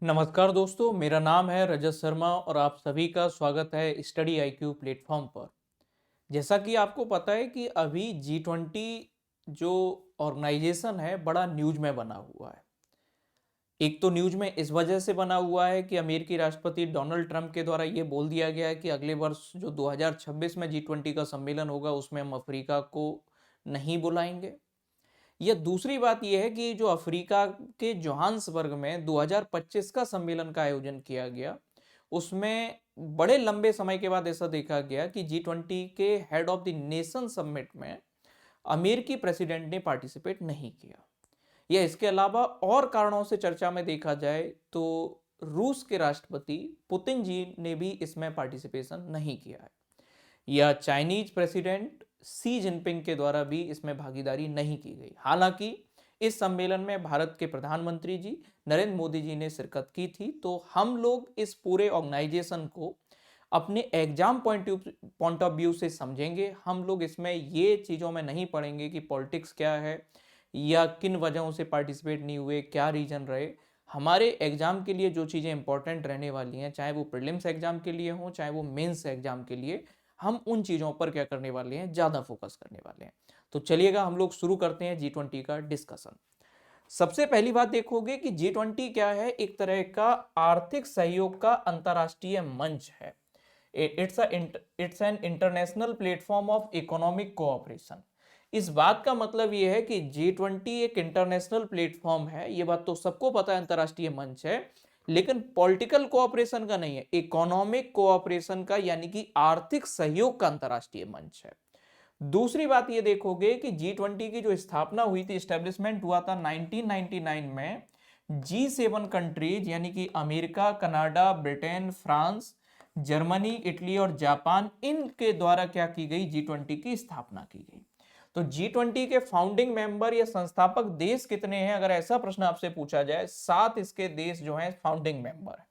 नमस्कार दोस्तों, मेरा नाम है रजत शर्मा और आप सभी का स्वागत है स्टडी आईक्यू प्लेटफॉर्म पर। जैसा कि आपको पता है कि अभी G20 जो ऑर्गेनाइजेशन है बड़ा न्यूज में बना हुआ है। एक तो न्यूज में इस वजह से बना हुआ है कि अमेरिकी राष्ट्रपति डोनाल्ड ट्रंप के द्वारा ये बोल दिया गया है कि अगले वर्ष जो 2026 में G20 का सम्मेलन होगा उसमें हम अफ्रीका को नहीं बुलाएंगे। या दूसरी बात यह है कि जो अफ्रीका के जोहान्सबर्ग में 2025 का सम्मेलन का आयोजन किया गया, उसमें बड़े लंबे समय के बाद ऐसा देखा गया कि G20 के head of the nation summit में अमेरिकी प्रेसिडेंट ने पार्टिसिपेट नहीं किया। या इसके अलावा और कारणों से चर्चा में देखा जाए तो रूस के राष्ट्रपति पुतिन जी ने भी इसमें पार्टिसिपेशन नहीं किया है, या चाइनीज प्रेसिडेंट सी जिनपिंग के द्वारा भी इसमें भागीदारी नहीं की गई। हालांकि इस सम्मेलन में भारत के प्रधानमंत्री जी नरेंद्र मोदी जी ने शिरकत की थी। तो हम लोग इस पूरे ऑर्गेनाइजेशन को अपने एग्जाम पॉइंट ऑफ व्यू से समझेंगे। हम लोग इसमें ये चीज़ों में नहीं पढ़ेंगे कि पॉलिटिक्स क्या है या किन वजहों से पार्टिसिपेट नहीं हुए, क्या रीजन रहे। हमारे एग्जाम के लिए जो चीज़ें इंपॉर्टेंट रहने वाली हैं, चाहे वो प्रीलिम्स एग्जाम के लिए हो चाहे वो मेंस एग्जाम के लिए, हम उन चीज़ों पर क्या करने वाले हैं, ज़्यादा फोकस करने वाले हैं। तो चलिएगा हम लोग शुरू करते हैं G20 का डिस्कशन। सबसे पहली बात देखोगे कि G20 क्या है, एक तरह का आर्थिक सहयोग का अंतर्राष्ट्रीय मंच है। It's an international platform of economic cooperation. इस बात का मतलब यह है कि G20 एक इंटरनेशनल प्लेटफॉर्म है, ये बात तो सबको पता है, अंतर्राष्ट्रीय मंच है, लेकिन पॉलिटिकल कोऑपरेशन का नहीं है, इकोनॉमिक कोऑपरेशन का, यानी कि आर्थिक सहयोग का अंतर्राष्ट्रीय मंच है। दूसरी बात ये देखोगे कि G20 की जो स्थापना हुई थी, स्टेब्लिशमेंट हुआ था 1999 में G7 कंट्रीज यानी कि America, Canada, Britain, France, Germany, Italy और जापान, इनके द्वारा क्या की गई, G20 की स्थापना की गई। तो G20 के फाउंडिंग मेंबर या संस्थापक देश कितने हैं, अगर ऐसा प्रश्न आपसे पूछा जाए, 7 इसके देश जो हैं फाउंडिंग मेंबर।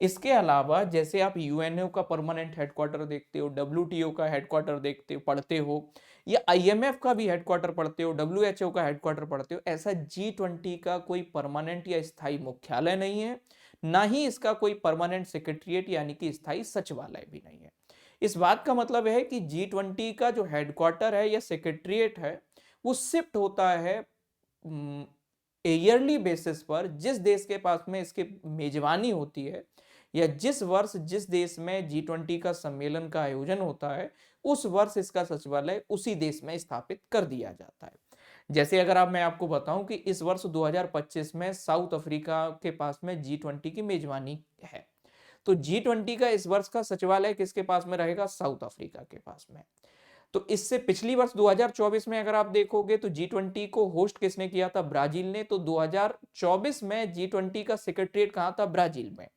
इसके अलावा जैसे आप यूएनओ का परमानेंट हेडक्वार्टर देखते हो, डब्ल्यूटीओ का हेडक्वार्टर देखते हो, पढ़ते हो, या आईएमएफ का भी हेडक्वार्टर पढ़ते हो, डब्ल्यूएचओ का हेडक्वार्टर पढ़ते हो, ऐसा G20 का कोई परमानेंट या स्थायी मुख्यालय नहीं है, ना ही इसका कोई परमानेंट सेक्रेटरिएट यानी कि स्थायी सचिवालय भी नहीं है। इस बात का मतलब है कि G20 का जो हेडक्वार्टर है या सेक्रेटरिएट है, वो शिफ्ट होता है ईयरली बेसिस पर। जिस देश के पास में इसकी मेजबानी होती है या जिस वर्ष जिस देश में G20 का सम्मेलन का आयोजन होता है, उस वर्ष इसका सचिवालय उसी देश में स्थापित कर दिया जाता है। जैसे अगर मैं आपको बताऊं कि इस वर्ष 2025 में साउथ अफ्रीका के पास में G20 की मेजबानी है, तो G20 का इस वर्ष का सचिवालय किसके पास में रहेगा, साउथ अफ्रीका के पास में। तो इससे पिछली वर्ष 2024 में अगर आप देखोगे तो G20 को होस्ट किसने किया था, ब्राजील ने। तो 2024 में G20 का सेक्रेटरीट कहां था, ब्राजील में।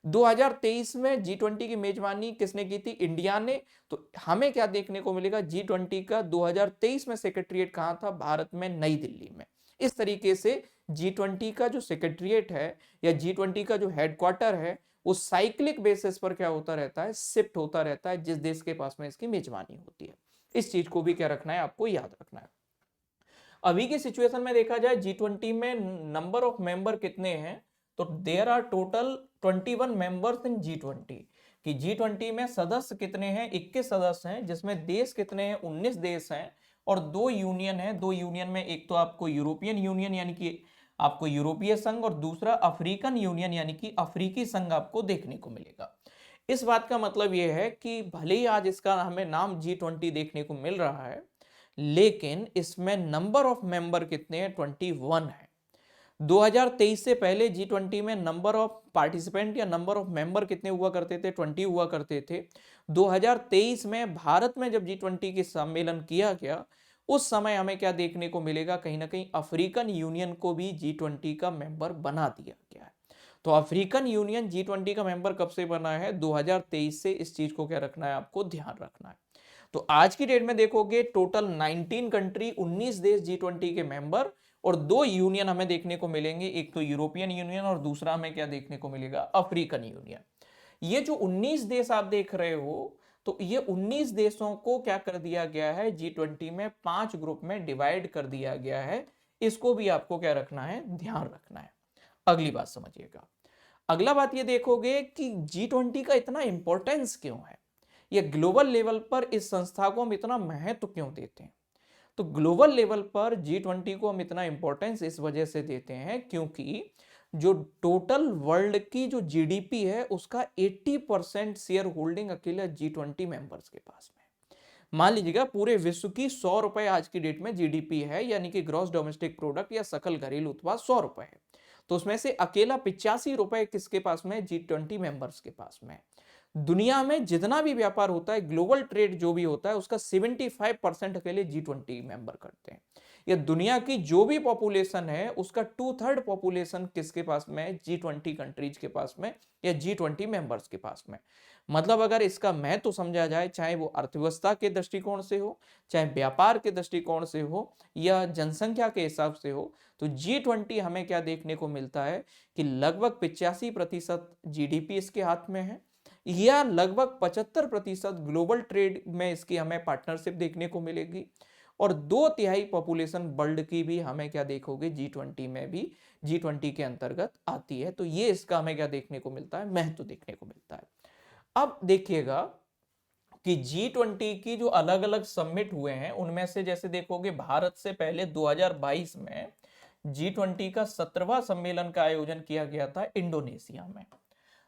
2023 में G20 की मेजबानी किसने की थी, इंडिया ने। तो हमें क्या देखने को मिलेगा, G20 का 2023 में सेक्रेटरीट कहां था, भारत में, नई दिल्ली में। इस तरीके से G20 का जो सेक्रेटरीट है या G20 का जो हेडक्वार्टर है, वो साइक्लिक बेसिस पर क्या होता रहता है, शिफ्ट होता रहता है जिस देश के पास में इसकी मेजबानी होती है। इस चीज को भी क्या रखना है, आपको याद रखना है। अभी की सिचुएशन में देखा जाए G20 में नंबर ऑफ मेंबर कितने हैं, तो there are total 21 members in G20। कि G20 में सदस्य कितने हैं, 21 सदस्य हैं, जिसमें देश कितने हैं, 19 देश हैं, और 2 यूनियन है। 2 यूनियन में एक तो आपको यूरोपियन यूनियन यानी कि आपको यूरोपीय संघ, और दूसरा अफ्रीकन यूनियन यानी कि अफ्रीकी संघ आपको देखने को मिलेगा। इस बात का मतलब यह है कि भले ही आज इसका हमें नाम G20 देखने को मिल रहा है, लेकिन इसमें नंबर ऑफ मेंबर कितने हैं, 21 है। 2023 से पहले G20 में नंबर ऑफ पार्टिसिपेंट या नंबर ऑफ मेंबर कितने हुआ करते थे, 20 हुआ करते थे। 2023 में भारत में जब G20 की सम्मेलन किया गया, उस समय हमें क्या देखने को मिलेगा, कहीं ना कहीं अफ्रीकन यूनियन को भी G20 का मेंबर बना दिया गया है। तो अफ्रीकन यूनियन G20 का मेंबर कब से बना है, 2023 से। इस चीज को क्या रखना है, आपको ध्यान रखना है। तो आज की डेट में देखोगे टोटल 19 कंट्री, 19 देश G20 के मेंबर, और 2 यूनियन हमें देखने को मिलेंगे, एक तो यूरोपियन यूनियन और दूसरा हमें क्या देखने को मिलेगा, अफ्रीकन यूनियन। ये जो 19 देश आप देख रहे हो, तो ये 19 देशों को क्या कर दिया गया है, G20 में 5 ग्रुप में डिवाइड कर दिया गया है। इसको भी आपको क्या रखना है, ध्यान रखना है। अगली बात समझिएगा। अगला बात ये देखोगे कि G20 का इतना इंपॉर्टेंस क्यों है, या ग्लोबल लेवल पर इस संस्था को हम इतना महत्व क्यों देते हैं। तो ग्लोबल लेवल पर G20 को हम इतना इंपॉर्टेंस इस वजह से देते हैं क्योंकि जो टोटल वर्ल्ड की जो जीडीपी है उसका 80% शेयर होल्डिंग अकेले G20 मेंबर्स के पास में। मान लीजिएगा पूरे विश्व की 100 रुपए आज की डेट में जीडीपी है, यानी कि ग्रॉस डोमेस्टिक प्रोडक्ट या सकल घरेलू उत्पाद 100 रुपए है, तो उसमें से अकेला 85 रुपए किसके पास में, G20 मेंबर्स के पास में। दुनिया में जितना भी व्यापार होता है, ग्लोबल ट्रेड जो भी होता है, उसका 75% अकेले G20 मेंबर करते हैं। या दुनिया की जो भी पॉपुलेशन है उसका 2/3 पॉपुलेशन किसके पास में है, G20 कंट्रीज के पास में या G20 मेंबर्स के पास में। मतलब अगर इसका महत्व तो समझा जाए, चाहे वो अर्थव्यवस्था के दृष्टिकोण से हो, चाहे व्यापार के दृष्टिकोण से हो, या जनसंख्या के हिसाब से हो, तो G20 हमें क्या देखने को मिलता है कि लगभग 85% जीडीपी इसके हाथ में है, या लगभग 75% ग्लोबल ट्रेड में इसकी हमें पार्टनरशिप देखने को मिलेगी, और 2/3 पॉपुलेशन वर्ल्ड की भी हमें क्या देखोगे, G20 में भी G20 के अंतर्गत आती है। तो ये इसका हमें क्या देखने को मिलता है, महत्व देखने को मिलता है। अब देखिएगा कि G20 की जो अलग अलग समिट हुए हैं उनमें से जैसे देखोगे भारत से पहले 2022 में G20 का 17वां सम्मेलन का आयोजन किया गया था इंडोनेशिया में।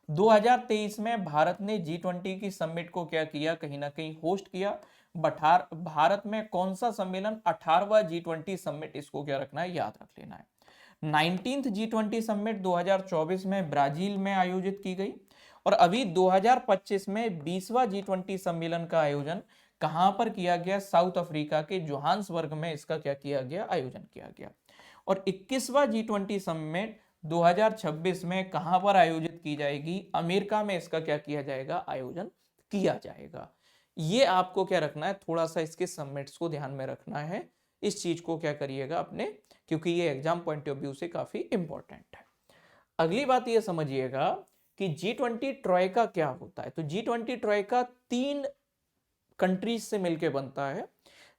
2023 में भारत ने G20 की समिट को क्या किया, कहीं ना कहीं होस्ट किया। भारत में कौन सा सम्मेलन, 18वां G20 समिट, इसको क्या रखना है, याद रख लेना है। 19th G20 समिट 2024 में ब्राजील में आयोजित की गई, और अभी 2025 में 20वां G20 सम्मेलन का आयोजन कहां पर किया गया, साउथ अफ्रीका के जोहान्सबर्ग में इसका क्या किया गया, आयोजन किया गया। और 21वां G20 समिट 2026 में कहां पर आयोजित की जाएगी, अमेरिका में इसका क्या किया जाएगा, आयोजन किया जाएगा। ये आपको क्या रखना है, थोड़ा सा इसके समिट्स को ध्यान में रखना है, इस चीज को क्या करिएगा अपने, क्योंकि ये एग्जाम पॉइंट ऑफ व्यू से काफी इंपॉर्टेंट है। अगली बात ये समझिएगा कि G20 ट्रॉयका क्या होता है। तो G20 ट्रॉयका 3 कंट्रीज से मिलकर बनता है।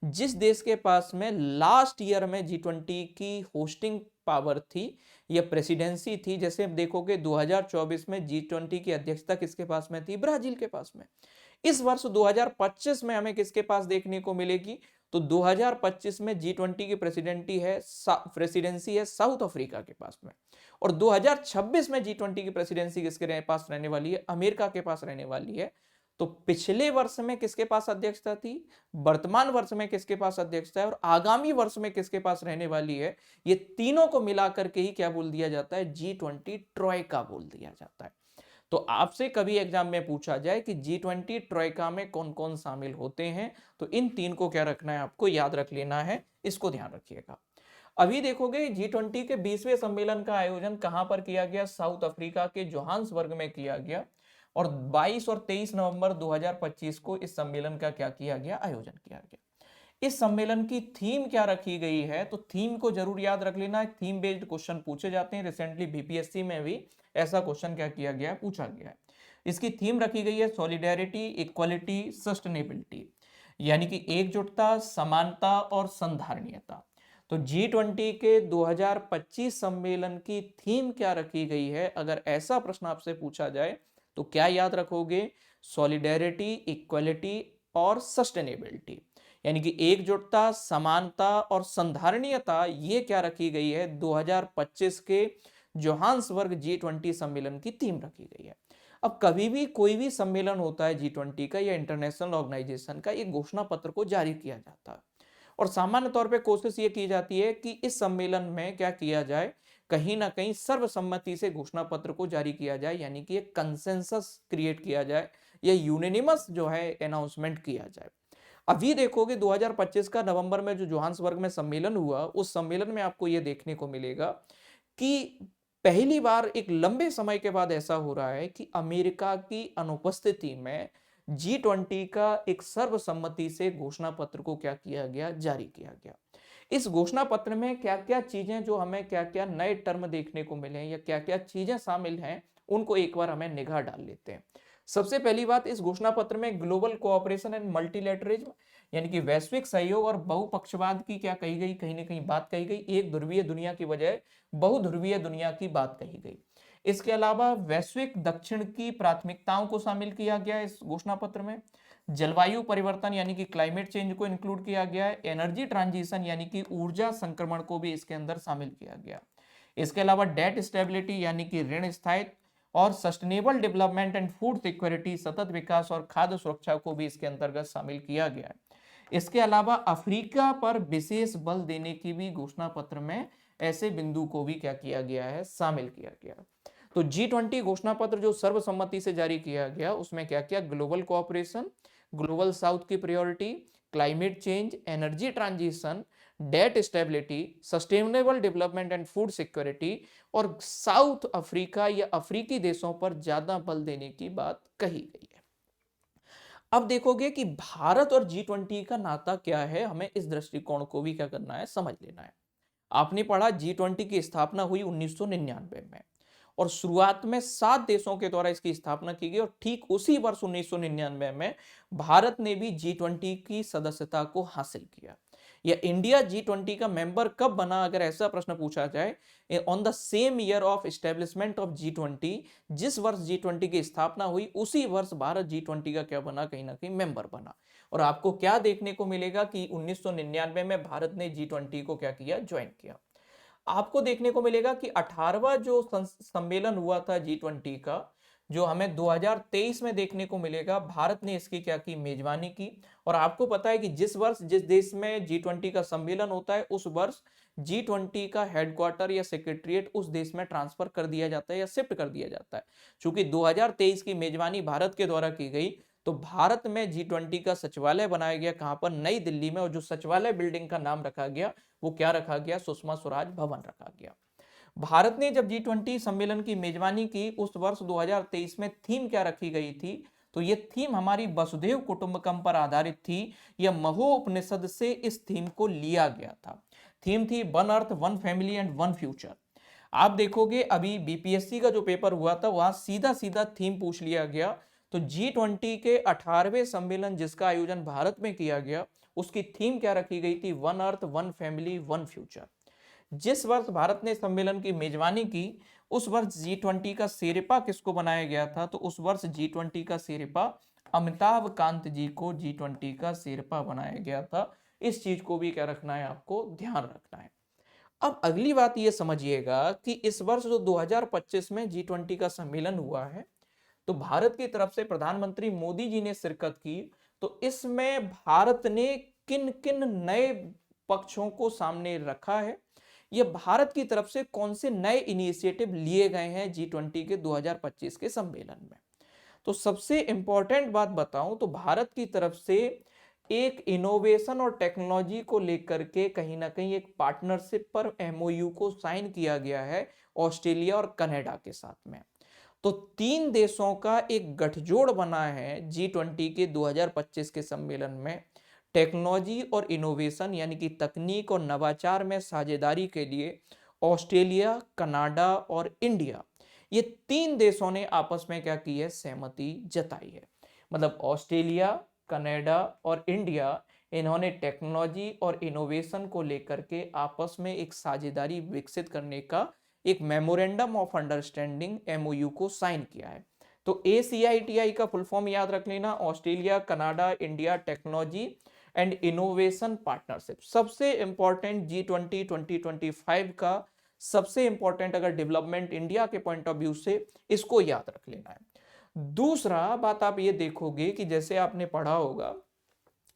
जिस देश के पास में लास्ट ईयर में G20 की होस्टिंग पावर थी या प्रेसिडेंसी थी, जैसे देखोगे 2024 में G20 की अध्यक्षता किसके पास में थी, ब्राजील के पास में। इस वर्ष 2025 में हमें किसके पास देखने को मिलेगी, तो 2025 में G20 की प्रेसिडेंसी है साउथ अफ्रीका के पास में, और 2026 में G20 की प्रेसिडेंसी किसके पास रहने वाली है, अमेरिका के पास रहने वाली है। तो पिछले वर्ष में किसके पास अध्यक्षता थी, वर्तमान वर्ष में किसके पास अध्यक्षता है, और आगामी वर्ष में किसके पास रहने वाली है, ये तीनों को मिलाकर के ही क्या बोल दिया जाता है, G20 ट्रॉयका बोल दिया जाता है। तो आपसे कभी एग्जाम में पूछा जाए कि G20 ट्रॉयका में कौन कौन शामिल होते हैं, तो इन 3 को क्या रखना है, आपको याद रख लेना है, इसको ध्यान रखिएगा। अभी देखोगे G20 के 20वें सम्मेलन का आयोजन कहां पर किया गया, साउथ अफ्रीका के जोहान्सबर्ग में किया गया, और 22 और 23 नवंबर 2025 को इस सम्मेलन का क्या किया गया, आयोजन किया गया। इस सम्मेलन की थीम क्या रखी गई है, तो थीम को जरूर याद रख लेना, थीम बेस्ड क्वेश्चन पूछे जाते हैं। रिसेंटली बीपीएससी में भी ऐसा क्वेश्चन क्या किया गया है, पूछा गया है। इसकी थीम रखी गई है सॉलिडेरिटी, इक्वलिटी, सस्टेनेबिलिटी, यानी कि एकजुटता, समानता और संधारणीयता। तो G20 के 2025 सम्मेलन की थीम क्या रखी गई है, अगर ऐसा प्रश्न आपसे पूछा जाए तो क्या याद रखोगे, सॉलिडेरिटी, इक्वलिटी और सस्टेनेबिलिटी, यानी कि एकजुटता, समानता और संधारणीयता, ये क्या रखी गई है 2025 के जोहान्सबर्ग G20 सम्मेलन की थीम रखी गई है। अब कभी भी कोई भी सम्मेलन होता है G20 का या इंटरनेशनल ऑर्गेनाइजेशन का, ये घोषणा पत्र को जारी किया जाता है, और सामान्य तौर पे कोशिश ये की जाती है कि इस सम्मेलन में क्या किया जाए, कहीं ना कहीं सर्वसम्मति से घोषणा पत्र को जारी किया जाए, यानी कि एक कंसेंसस क्रिएट किया जाए या यूनिनिमस जो है अनाउंसमेंट किया जाए। अभी देखोगे 2025 का नवंबर में जो जोहान्सबर्ग में सम्मेलन हुआ, उस सम्मेलन में आपको यह देखने को मिलेगा कि पहली बार एक लंबे समय के बाद ऐसा हो रहा है कि अमेरिका की अनुपस्थिति में G20 का एक सर्वसम्मति से घोषणा पत्र को क्या किया गया, जारी किया गया। इस घोषणा पत्र में क्या क्या चीजें, जो हमें क्या क्या नए टर्म देखने को मिले हैं या क्या क्या चीजें शामिल हैं, उनको एक बार हमें निगाह डाल लेते हैं। सबसे पहली बात, इस घोषणा पत्र में ग्लोबल कोऑपरेशन एंड मल्टीलैटरलिज्म, यानी कि वैश्विक सहयोग और बहुपक्षवाद की क्या कही गई, कहीं ना कहीं बात कही गई। एक ध्रुवीय दुनिया की बजाय बहुध्रुवीय दुनिया की बात कही गई। इसके अलावा वैश्विक दक्षिण की प्राथमिकताओं को शामिल किया गया इस घोषणा पत्र में। जलवायु परिवर्तन यानी कि क्लाइमेट चेंज को इंक्लूड किया गया है। एनर्जी ट्रांजिशन यानी कि ऊर्जा संक्रमण को भी इसके अंदर शामिल किया गया। इसके अलावा डेट स्टेबिलिटी यानी कि ऋण स्थायित्व और sustainable development and food security सतत विकास और खाद्य सुरक्षा को भी इसके अंतर्गत शामिल किया गया है। इसके अलावा अफ्रीका पर विशेष बल देने की भी घोषणा पत्र में ऐसे बिंदु को भी क्या किया गया है, शामिल किया गया। तो G20 घोषणा पत्र जो सर्वसम्मति से जारी किया गया उसमें क्या क्या, ग्लोबल कोऑपरेशन, ग्लोबल साउथ की priority, climate change, energy transition, debt stability, sustainable development and food security और साउथ अफ्रीका या अफ्रीकी देशों पर ज्यादा बल देने की बात कही गई है। अब देखोगे कि भारत और G20 का नाता क्या है, हमें इस दृष्टिकोण को भी क्या करना है, समझ लेना है। आपने पढ़ा G20 की स्थापना हुई 1999 में और शुरुआत में 7 देशों के द्वारा इसकी स्थापना की गई और ठीक उसी वर्ष 1999 में भारत ने भी G20 की सदस्यता को हासिल किया। या इंडिया G20 का मेंबर कब बना, अगर ऐसा प्रश्न पूछा जाए, on the same year of establishment of G20, जिस वर्ष G20 की स्थापना हुई उसी वर्ष भारत G20 का क्या बना, कहीं ना कहीं मेंबर बना। और आपको क्या देखने को मिलेगा कि 1999 में भारत ने G20 को क्या किया, ज्वाइन किया। आपको देखने को मिलेगा कि 18वां जो सम्मेलन हुआ था G20 का, जो हमें 2023 में देखने को मिलेगा, भारत ने इसकी क्या की, मेजबानी की। और आपको पता है कि जिस वर्ष जिस देश में G20 का सम्मेलन होता है उस वर्ष G20 का हेडक्वार्टर या सेक्रेटरीट उस देश में ट्रांसफर कर दिया जाता है या शिफ्ट कर दिया जाता है। चूंकि 2023 की मेजबानी भारत के द्वारा की गई तो भारत में G20 का सचिवालय बनाया गया, कहां पर, नई दिल्ली में। और जो सचिवालय बिल्डिंग का नाम रखा गया वो क्या रखा गया, सुषमा स्वराज भवन रखा गया। भारत ने जब G20 सम्मेलन की मेजबानी की उस वर्ष 2023 में थीम क्या रखी गई थी, तो ये थीम हमारी वसुधैव कुटुंबकम पर आधारित थी। यह महो उपनिषद से इस थीम को लिया गया था। थीम थी one earth one family and one future. आप देखोगे अभी बीपीएससी का जो पेपर हुआ था वहां सीधा सीधा थीम पूछ लिया गया। तो G20 के 18वें सम्मेलन जिसका आयोजन भारत में किया गया उसकी थीम क्या रखी गई थी, one earth one family one future. जिस वर्ष भारत ने सम्मेलन की मेजबानी की उस वर्ष G20 का शेरपा किसको बनाया गया था, तो उस वर्ष G20 का शेरपा अमिताभ कांत जी को G20 का शेरपा बनाया गया था। इस चीज को भी क्या रखना है, आपको ध्यान रखना है। अब अगली बात ये समझिएगा कि इस वर्ष जो 2025 में G20 का सम्मेलन हुआ है तो भारत की तरफ से प्रधानमंत्री मोदी जी ने शिरकत की। तो इसमें भारत ने किन किन नए पक्षों को सामने रखा है, यह भारत की तरफ से कौन से नए इनिशिएटिव लिए गए हैं G20 के 2025 के सम्मेलन में। तो सबसे इंपॉर्टेंट बात बताऊं तो भारत की तरफ से एक इनोवेशन और टेक्नोलॉजी को लेकर के कहीं ना कहीं एक पार्टनरशिप पर एमओयू को साइन किया गया है ऑस्ट्रेलिया और कनाडा के साथ में। तो 3 देशों का एक गठजोड़ बना है G20 के 2025 के सम्मेलन में टेक्नोलॉजी और इनोवेशन यानी कि तकनीक और नवाचार में साझेदारी के लिए ऑस्ट्रेलिया, कनाडा और इंडिया, ये 3 देशों ने आपस में क्या की है, सहमति जताई है। मतलब ऑस्ट्रेलिया, कनाडा और इंडिया, इन्होंने टेक्नोलॉजी और इनोवेशन को लेकर के आपस में एक साझेदारी विकसित करने का एक मेमोरेंडम ऑफ अंडरस्टैंडिंग एमओयू को साइन किया है। तो ACITI का फुल फॉर्म याद रख लेना, Australia, Canada, India technology and innovation partnership. सबसे इंपॉर्टेंट G20 2025 का सबसे इंपॉर्टेंट अगर डेवलपमेंट इंडिया के पॉइंट ऑफ व्यू से, इसको याद रख लेना है। दूसरा बात आप ये देखोगे कि जैसे आपने पढ़ा होगा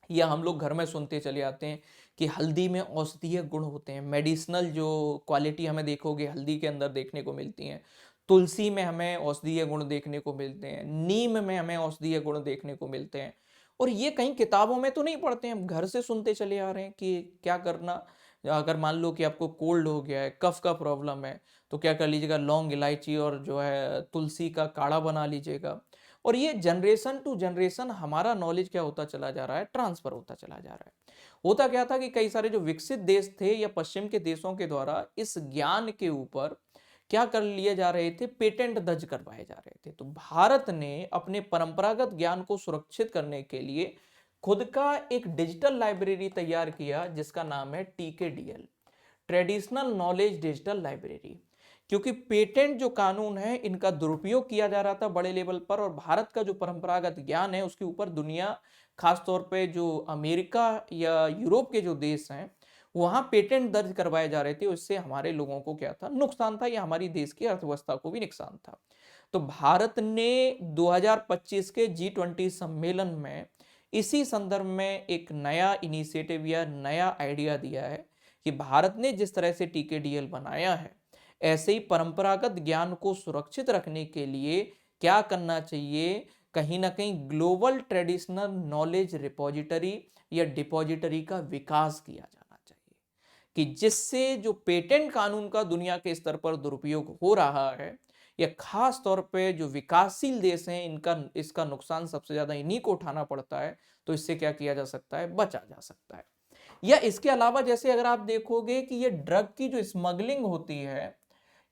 या हम लोग घर में सुनते चले आते हैं कि हल्दी में औषधीय गुण होते हैं, मेडिसिनल जो क्वालिटी हमें देखोगे हल्दी के अंदर देखने को मिलती हैं। तुलसी में हमें औषधीय गुण देखने को मिलते हैं, नीम में हमें औषधीय गुण देखने को मिलते हैं। और ये कहीं किताबों में तो नहीं पढ़ते हैं, हम घर से सुनते चले आ रहे हैं कि क्या करना, अगर मान लो कि आपको कोल्ड हो गया है, कफ का प्रॉब्लम है, तो क्या कर लीजिएगा, लौंग, इलायची और जो है तुलसी का काढ़ा बना लीजिएगा। और ये जनरेशन टू जनरेशन हमारा नॉलेज क्या होता चला जा रहा है, ट्रांसफर होता चला जा रहा है। होता क्या था कि कई सारे जो विकसित देश थे या पश्चिम के देशों के द्वारा इस ज्ञान के ऊपर क्या कर लिए जा रहे थे, पेटेंट दर्ज करवाए जा रहे थे। तो भारत ने अपने परंपरागत ज्ञान को सुरक्षित करने के लिए खुद का एक डिजिटल लाइब्रेरी तैयार किया जिसका नाम है TKDL, traditional knowledge digital library. क्योंकि पेटेंट जो कानून है इनका दुरुपयोग किया जा रहा था बड़े लेवल पर, और भारत का जो परंपरागत ज्ञान है उसके ऊपर दुनिया, खासतौर पे जो अमेरिका या यूरोप के जो देश हैं वहां पेटेंट दर्ज करवाए जा रहे थे। उससे हमारे लोगों को क्या था, नुकसान था, या हमारी देश की अर्थव्यवस्था को भी नुकसान था। तो भारत ने 2025 के G20 सम्मेलन में इसी संदर्भ में एक नया इनिशिएटिव या नया आइडिया दिया है कि भारत ने जिस तरह से TKDL बनाया है, ऐसे ही परंपरागत ज्ञान को सुरक्षित रखने के लिए क्या करना चाहिए, कहीं ना कहीं ग्लोबल ट्रेडिशनल नॉलेज रिपोजिटरी या डिपॉजिटरी का विकास किया जाना चाहिए, कि जिससे जो पेटेंट कानून का दुनिया के स्तर पर दुरुपयोग हो रहा है, या खास तौर पे जो विकासशील देश हैं इनका इसका नुकसान सबसे ज्यादा इन्हीं को उठाना पड़ता है, तो इससे क्या किया जा सकता है, बचा जा सकता है। या इसके अलावा जैसे अगर आप देखोगे कि ये ड्रग की जो स्मगलिंग होती है,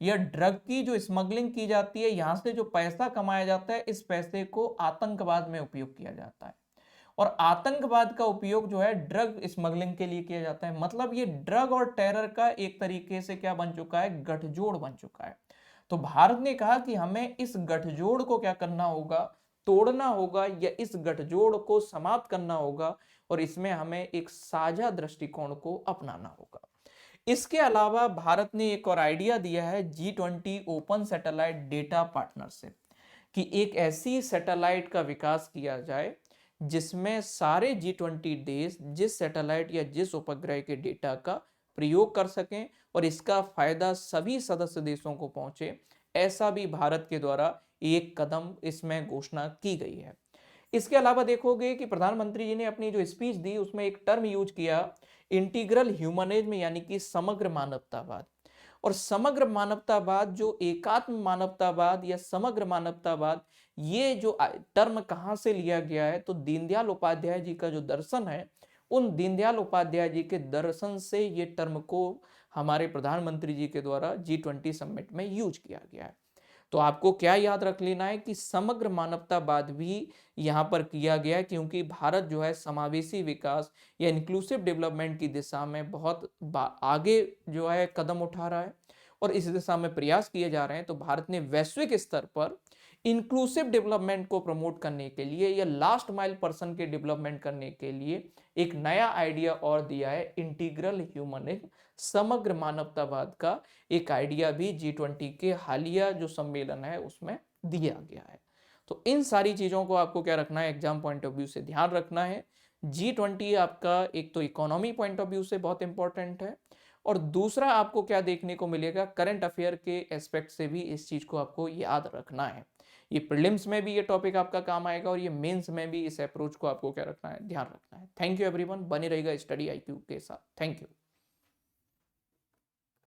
यह ड्रग की जो स्मगलिंग की जाती है, यहां से जो पैसा कमाया जाता है, इस पैसे को आतंकवाद में उपयोग किया जाता है। और आतंकवाद का उपयोग जो है ड्रग स्मगलिंग के लिए किया जाता है। मतलब ये ड्रग और टेरर का एक तरीके से क्या बन चुका है, गठजोड़ बन चुका है। तो भारत ने कहा कि हमें इस गठजोड़ को क्या करना होगा, तोड़ना होगा, या इस गठजोड़ को समाप्त करना होगा, और इसमें हमें एक साझा दृष्टिकोण को अपनाना होगा। इसके अलावा भारत ने एक और आइडिया दिया है G20 open satellite data partnership, कि एक ऐसी सैटेलाइट का विकास किया जाए जिसमें सारे G20 देश जिस सैटेलाइट या जिस उपग्रह के डेटा का प्रयोग कर सकें और इसका फायदा सभी सदस्य देशों को पहुंचे। ऐसा भी भारत के द्वारा एक कदम इसमें घोषणा की गई है। इसके अलावा देखोगे कि प्रधानमंत्री जी ने अपनी जो स्पीच दी उसमें एक टर्म यूज किया, इंटीग्रल ह्यूमनिज्म, यानी कि समग्र मानवतावाद। और समग्र मानवतावाद, जो एकात्म मानवतावाद या समग्र मानवतावाद, ये जो टर्म कहां से लिया गया है, तो दीनदयाल उपाध्याय जी का जो दर्शन है, उन दीनदयाल उपाध्याय जी के दर्शन से ये टर्म को हमारे प्रधानमंत्री जी के द्वारा G20 समिट में यूज किया गया है। तो आपको क्या याद रख लेना है कि समग्र मानवतावाद भी यहाँ पर किया गया है, क्योंकि भारत जो है समावेशी विकास या इंक्लूसिव डेवलपमेंट की दिशा में बहुत आगे जो है कदम उठा रहा है, और इस दिशा में प्रयास किए जा रहे हैं। तो भारत ने वैश्विक स्तर पर इंक्लूसिव डेवलपमेंट को प्रमोट करने के लिए या लास्ट माइल पर्सन के डेवलपमेंट करने के लिए एक नया आइडिया और दिया है, इंटीग्रल ह्यूमनिज्म, समग्र मानवतावाद का एक आइडिया भी G20 के हालिया जो सम्मेलन है उसमें दिया गया है। तो इन सारी चीजों को आपको क्या रखना है, एग्जाम पॉइंट ऑफ व्यू से ध्यान रखना है। G20 आपका एक तो इकोनॉमी पॉइंट ऑफ व्यू से बहुत इंपॉर्टेंट है, और दूसरा आपको क्या देखने को मिलेगा, करंट अफेयर के एस्पेक्ट से भी इस चीज को आपको याद रखना है। ये प्रीलिम्स में भी ये टॉपिक आपका काम आएगा, और ये मेंस में भी इस अप्रोच को आपको क्या रखना है, ध्यान रखना है। थैंक यू एवरीवन, बने रहेगा स्टडी IQ के साथ। Thank you.